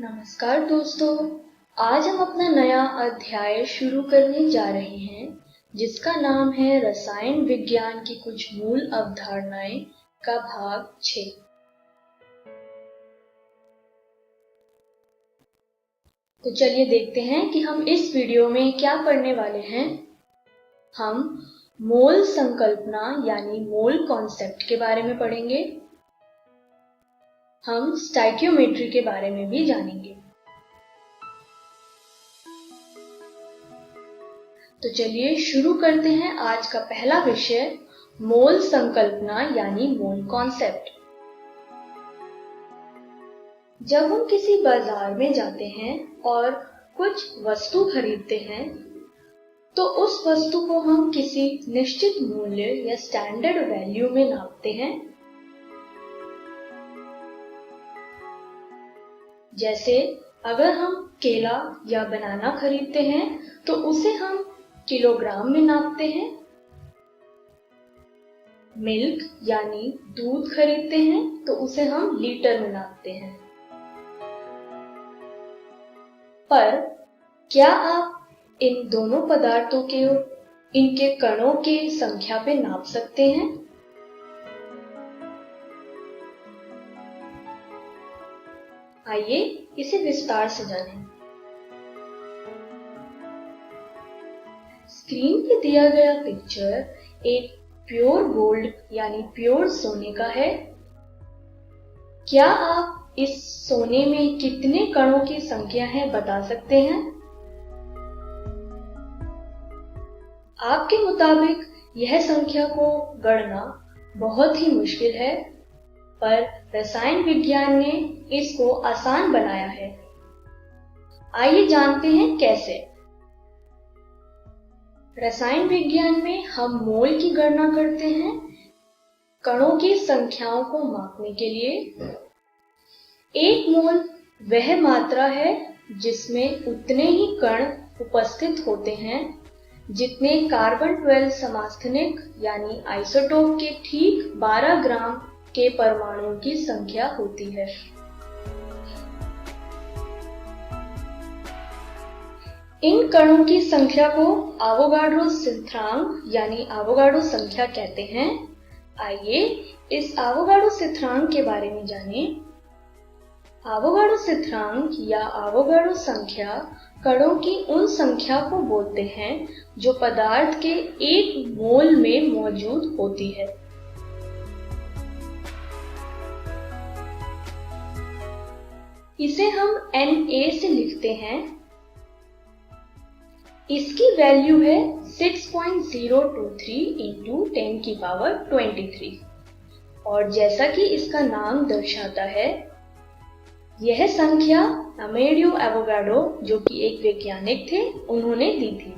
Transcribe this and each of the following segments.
नमस्कार दोस्तों, आज हम अपना नया अध्याय शुरू करने जा रहे हैं जिसका नाम है रसायन विज्ञान की कुछ मूल अवधारणाएं का भाग 6। तो चलिए देखते हैं कि हम इस वीडियो में क्या पढ़ने वाले हैं। हम मोल संकल्पना यानी मोल कॉन्सेप्ट के बारे में पढ़ेंगे। हम स्टोइकियोमेट्री के बारे में भी जानेंगे। तो चलिए शुरू करते हैं आज का पहला विषय, मोल संकल्पना यानी मोल कॉन्सेप्ट। जब हम किसी बाजार में जाते हैं और कुछ वस्तु खरीदते हैं तो उस वस्तु को हम किसी निश्चित मूल्य या स्टैंडर्ड वैल्यू में नापते हैं। जैसे अगर हम केला या बनाना खरीदते हैं तो उसे हम किलोग्राम में नापते हैं। मिल्क यानी दूध खरीदते हैं तो उसे हम लीटर में नापते हैं। पर क्या आप इन दोनों पदार्थों के इनके कणों के संख्या पे नाप सकते हैं? आइए इसे विस्तार से जानें। स्क्रीन पे दिया गया पिक्चर एक प्योर गोल्ड यानी प्योर सोने का है। क्या आप इस सोने में कितने कणों की संख्या है बता सकते हैं? आपके मुताबिक यह संख्या को गणना बहुत ही मुश्किल है, पर रसायन विज्ञान ने इसको आसान बनाया है। आइए जानते हैं कैसे। रसायन विज्ञान में हम मोल की गणना करते हैं कणों की संख्याओं को मापने के लिए। एक मोल वह मात्रा है जिसमें उतने ही कण उपस्थित होते हैं जितने कार्बन 12 समस्थानिक यानी आइसोटोप के ठीक 12 ग्राम के परमाणुओं की संख्या होती है। इन कणों की संख्या को एवोगाड्रो स्थिरांक यानी एवोगाड्रो संख्या कहते हैं। आइए इस एवोगाड्रो स्थिरांक के बारे में जानें। एवोगाड्रो स्थिरांक या एवोगाड्रो संख्या कणों की उन संख्या को बोलते हैं जो पदार्थ के एक मोल में मौजूद होती है। इसे हम Na से लिखते हैं। इसकी वैल्यू है 6.023 इंटू 10 की पावर 23 और जैसा कि इसका नाम दर्शाता है, यह संख्या अमेलियो एवोगाड्रो जो कि एक वैज्ञानिक थे, उन्होंने दी थी।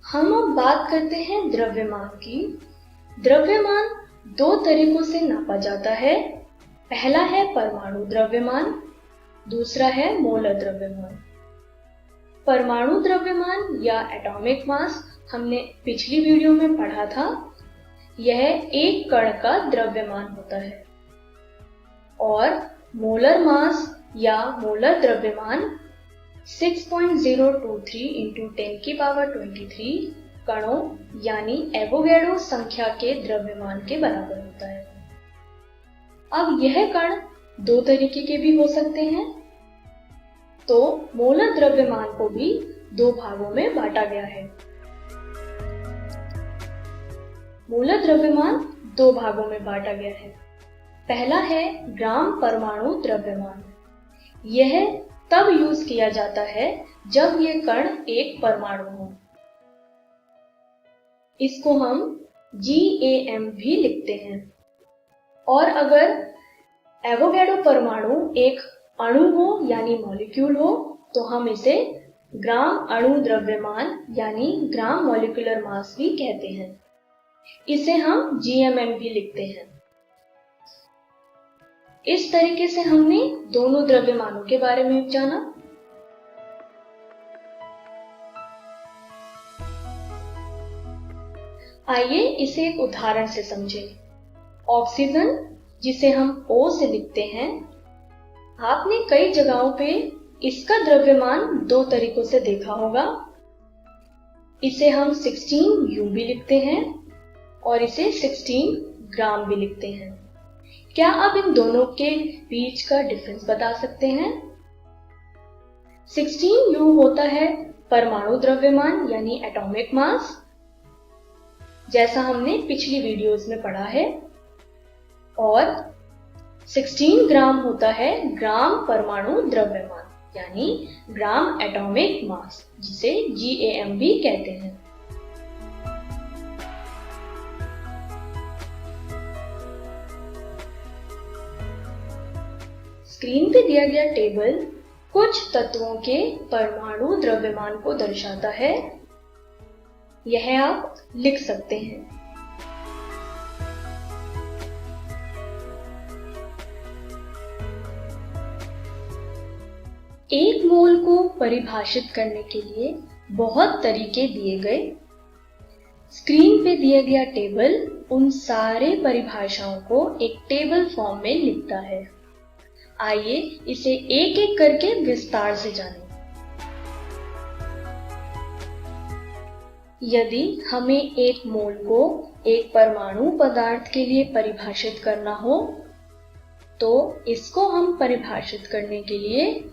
हम अब बात करते हैं द्रव्यमान की। द्रव्यमान दो तरीकों से नापा जाता है। पहला है परमाणु द्रव्यमान, दूसरा है मोलर द्रव्यमान। परमाणु द्रव्यमान या एटॉमिक मास हमने पिछली वीडियो में पढ़ा था। यह एक कण का द्रव्यमान होता है। और मोलर मास या मोलर द्रव्यमान 6.023 इंटू 10 की पावर 23 कणों यानी एवोगाड्रो संख्या के द्रव्यमान के बराबर होता है। अब यह कण दो तरीके के भी हो सकते हैं, तो मोलर द्रव्यमान को भी दो भागों में बांटा गया है। मोलर द्रव्यमान दो भागों में बांटा गया है। पहला है ग्राम परमाणु द्रव्यमान। यह तब यूज किया जाता है जब यह कण एक परमाणु हो। इसको हम GAM भी लिखते हैं। और अगर एवोगाड्रो परमाणु एक अणु हो यानी मॉलिक्यूल हो तो हम इसे ग्राम अणु द्रव्यमान यानी ग्राम मॉलिक्यूलर मास भी कहते हैं। इसे हम GMM भी लिखते हैं। इस तरीके से हमने दोनों द्रव्यमानों के बारे में जाना। आइए इसे एक उदाहरण से समझें। ऑक्सीजन, जिसे हम O से लिखते हैं, आपने कई जगहों पे इसका द्रव्यमान दो तरीकों से देखा होगा। इसे हम 16U भी लिखते हैं और इसे 16 ग्राम भी लिखते हैं। क्या आप इन दोनों के बीच का डिफरेंस बता सकते हैं? 16U होता है परमाणु द्रव्यमान यानी एटॉमिक मास, जैसा हमने पिछली वीडियोस में पढ़ा है, और 16 ग्राम होता है ग्राम परमाणु द्रव्यमान यानी ग्राम एटॉमिक मास, जिसे GAM भी कहते हैं। स्क्रीन पे दिया गया टेबल कुछ तत्वों के परमाणु द्रव्यमान को दर्शाता है। यह आप लिख सकते हैं। एक मोल को परिभाषित करने के लिए बहुत तरीके दिए गए। स्क्रीन पे दिया गया टेबल उन सारे परिभाषाओं को एक टेबल फॉर्म में लिखता है। आइए इसे एक एक करके विस्तार से जानें। यदि हमें एक मोल को एक परमाणु पदार्थ के लिए परिभाषित करना हो, तो इसको हम परिभाषित करने के लिए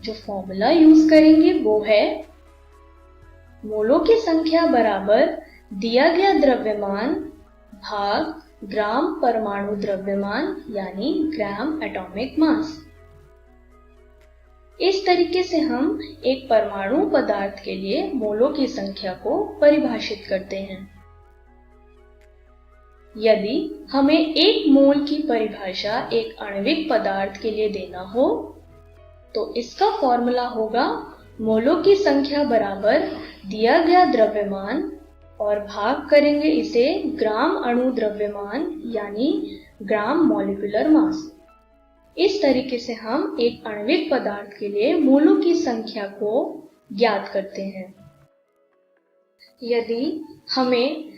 जो फॉर्मूला यूज करेंगे वो है मोलों की संख्या बराबर दिया गया द्रव्यमान भाग ग्राम परमाणु द्रव्यमान यानी ग्राम एटॉमिक मास। इस तरीके से हम एक परमाणु पदार्थ के लिए मोलों की संख्या को परिभाषित करते हैं। यदि हमें एक मोल की परिभाषा एक आणविक पदार्थ के लिए देना हो, तो इसका फॉर्मूला होगा मोलों की संख्या बराबर दिया गया द्रव्यमान और भाग करेंगे इसे ग्राम अणु द्रव्यमान यानी ग्राम मॉलिक्यूलर मास। इस तरीके से हम एक आणविक पदार्थ के लिए मोलों की संख्या को ज्ञात करते हैं। यदि हमें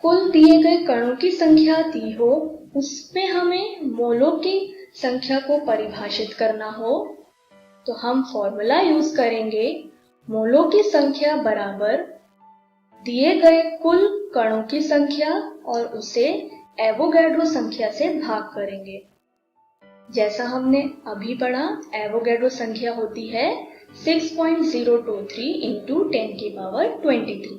कुल दिए गए कणों की संख्या दी हो, उसमें हमें मोलों की संख्या को परिभाषित करना हो, तो हम फॉर्मूला यूज करेंगे मोलों की संख्या बराबर दिए गए कुल कणों की संख्या और उसे एवोगैड्रो संख्या से भाग करेंगे। जैसा हमने अभी पढ़ा, एवोगैड्रो संख्या होती है 6.023 इंटू 10 की पावर 23।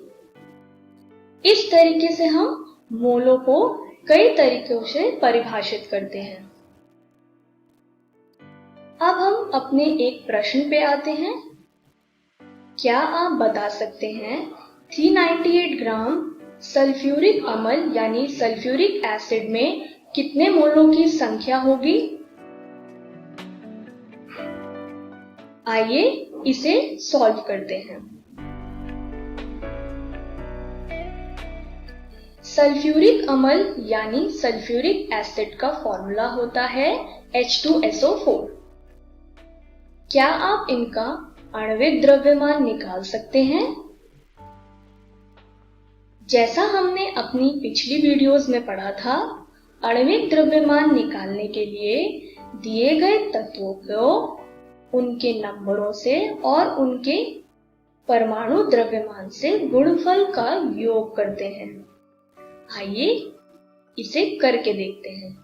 इस तरीके से हम मोलों को कई तरीकों से परिभाषित करते हैं। अब हम अपने एक प्रश्न पे आते हैं। क्या आप बता सकते हैं 398 ग्राम सल्फ्यूरिक अम्ल यानी सल्फ्यूरिक एसिड में कितने मोलों की संख्या होगी? आइए इसे सॉल्व करते हैं। सल्फ्यूरिक अम्ल यानी सल्फ्यूरिक एसिड का फॉर्मूला होता है H2SO4। क्या आप इनका आणविक द्रव्यमान निकाल सकते हैं? जैसा हमने अपनी पिछली वीडियोस में पढ़ा था, आणविक द्रव्यमान निकालने के लिए दिए गए तत्वों को उनके नंबरों से और उनके परमाणु द्रव्यमान से गुणनफल का योग करते हैं। आइए इसे करके देखते हैं।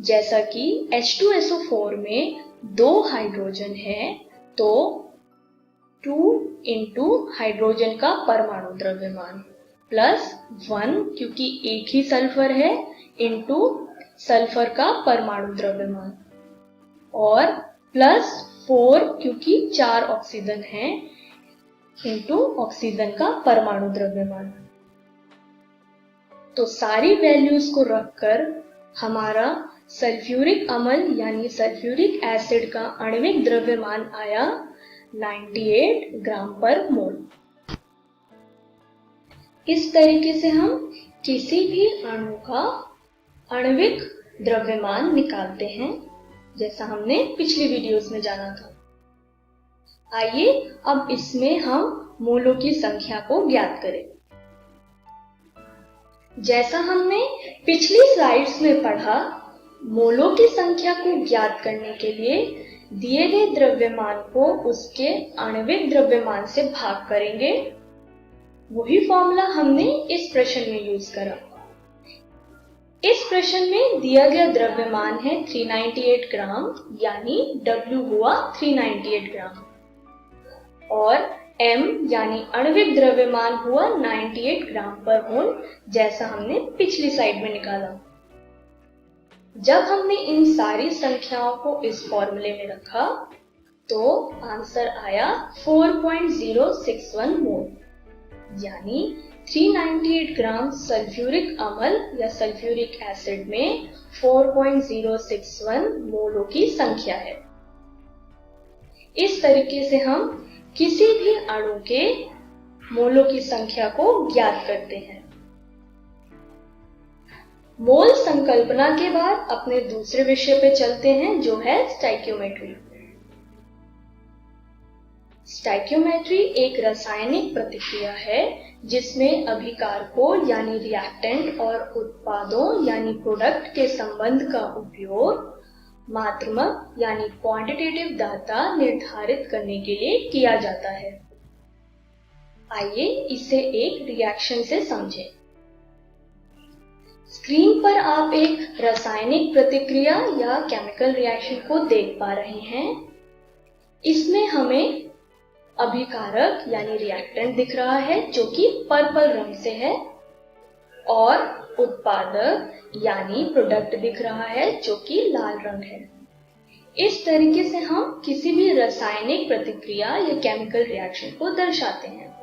जैसा कि H2SO4 में 2 हाइड्रोजन है, तो 2 इंटू हाइड्रोजन का परमाणु द्रव्यमान प्लस 1 क्योंकि एक ही सल्फर है इंटू सल्फर का परमाणु द्रव्यमान और प्लस 4 क्योंकि 4 ऑक्सीजन है इंटू ऑक्सीजन का परमाणु द्रव्यमान। तो सारी वैल्यूज को रखकर हमारा सल्फ्यूरिक अम्ल यानी सल्फ्यूरिक एसिड का आणविक द्रव्यमान आया 98 ग्राम पर मोल। इस तरीके से हम किसी भी अणु का आणविक द्रव्यमान निकालते हैं, जैसा हमने पिछली वीडियोस में जाना था। आइए अब इसमें हम मोलों की संख्या को ज्ञात करें। जैसा हमने पिछली स्लाइड्स में पढ़ा, मोलों की संख्या को ज्ञात करने के लिए दिए गए द्रव्यमान को उसके आणविक द्रव्यमान से भाग करेंगे। वही फॉर्मूला हमने इस प्रश्न में यूज करा। इस प्रश्न में दिया गया द्रव्यमान है 398 ग्राम, यानी W हुआ 398 ग्राम, और M यानी आणविक द्रव्यमान हुआ 98 ग्राम पर मोल, जैसा हमने पिछली स्लाइड में निकाला। जब हमने इन सारी संख्याओं को इस फॉर्मूले में रखा तो आंसर आया 4.061 मोल, यानी 398 ग्राम सल्फ्यूरिक अम्ल या सल्फ्यूरिक एसिड में 4.061 मोलों की संख्या है। इस तरीके से हम किसी भी अणु के मोलों की संख्या को ज्ञात करते हैं। मोल संकल्पना के बाद अपने दूसरे विषय पे चलते हैं, जो है स्टोइकियोमेट्री। स्टोइकियोमेट्री एक रासायनिक प्रतिक्रिया है जिसमें अभिकारकों यानी रिएक्टेंट और उत्पादों यानी प्रोडक्ट के संबंध का उपयोग मात्रात्मक यानी क्वांटिटेटिव डाटा निर्धारित करने के लिए किया जाता है। आइए इसे एक रिएक्शन से समझें। स्क्रीन पर आप एक रासायनिक प्रतिक्रिया या केमिकल रिएक्शन को देख पा रहे हैं। इसमें हमें अभिकारक यानी रिएक्टेंट दिख रहा है जो कि पर्पल रंग से है, और उत्पादक यानी प्रोडक्ट दिख रहा है जो कि लाल रंग है। इस तरीके से हम किसी भी रासायनिक प्रतिक्रिया या केमिकल रिएक्शन को दर्शाते हैं।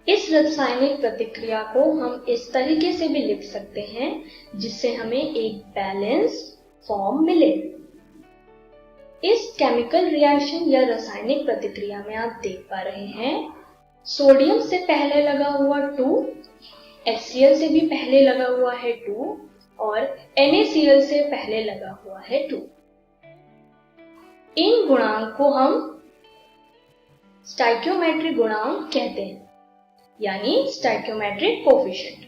इस रासायनिक प्रतिक्रिया को हम इस तरीके से भी लिख सकते हैं जिससे हमें एक बैलेंस्ड फॉर्म मिले। इस केमिकल रिएक्शन या रासायनिक प्रतिक्रिया में आप देख पा रहे हैं, सोडियम से पहले लगा हुआ 2, HCl से भी पहले लगा हुआ है 2, और NaCl से पहले लगा हुआ है 2। इन गुणांक को हम स्टोइकियोमेट्रिक गुणांक कहते हैं, यानी स्टोइकियोमेट्रिक कोफिशिएंट।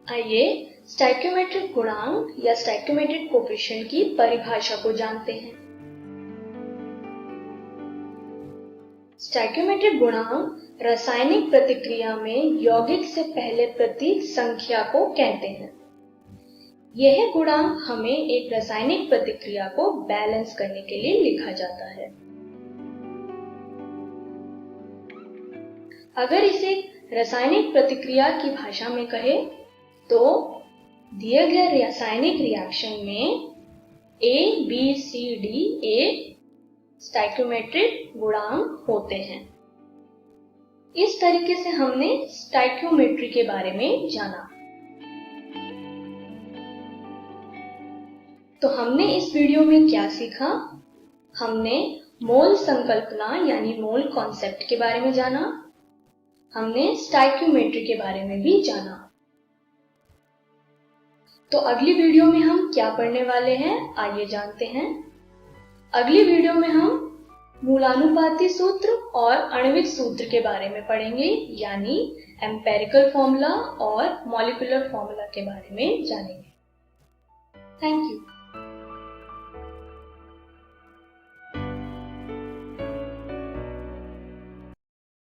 आइए स्टोइकियोमेट्रिक गुणांक या स्टोइकियोमेट्रिक कोफिशिएंट की परिभाषा को जानते हैं। स्टोइकियोमेट्रिक गुणांक रासायनिक प्रतिक्रिया में यौगिक से पहले प्रतीक संख्या को कहते हैं। यह गुणांक हमें एक रासायनिक प्रतिक्रिया को बैलेंस करने के लिए लिखा जाता है। अगर इसे रासायनिक प्रतिक्रिया की भाषा में कहें तो दिए गए रासायनिक रिएक्शन में A, B, C, D एक स्टोइकियोमेट्रिक गुणांक होते हैं। इस तरीके से हमने स्टोइकियोमेट्री के बारे में जाना। तो हमने इस वीडियो में क्या सीखा? हमने मोल संकल्पना यानी मोल कॉन्सेप्ट के बारे में जाना। हमने स्टोइकियोमेट्री के बारे में भी जाना। तो अगली वीडियो में हम क्या पढ़ने वाले हैं, आइए जानते हैं। अगली वीडियो में हम मूलानुपाती सूत्र और आणविक सूत्र के बारे में पढ़ेंगे, यानी एम्पिरिकल फॉर्मूला और मॉलिक्यूलर फॉर्मूला के बारे में जानेंगे। Thank you.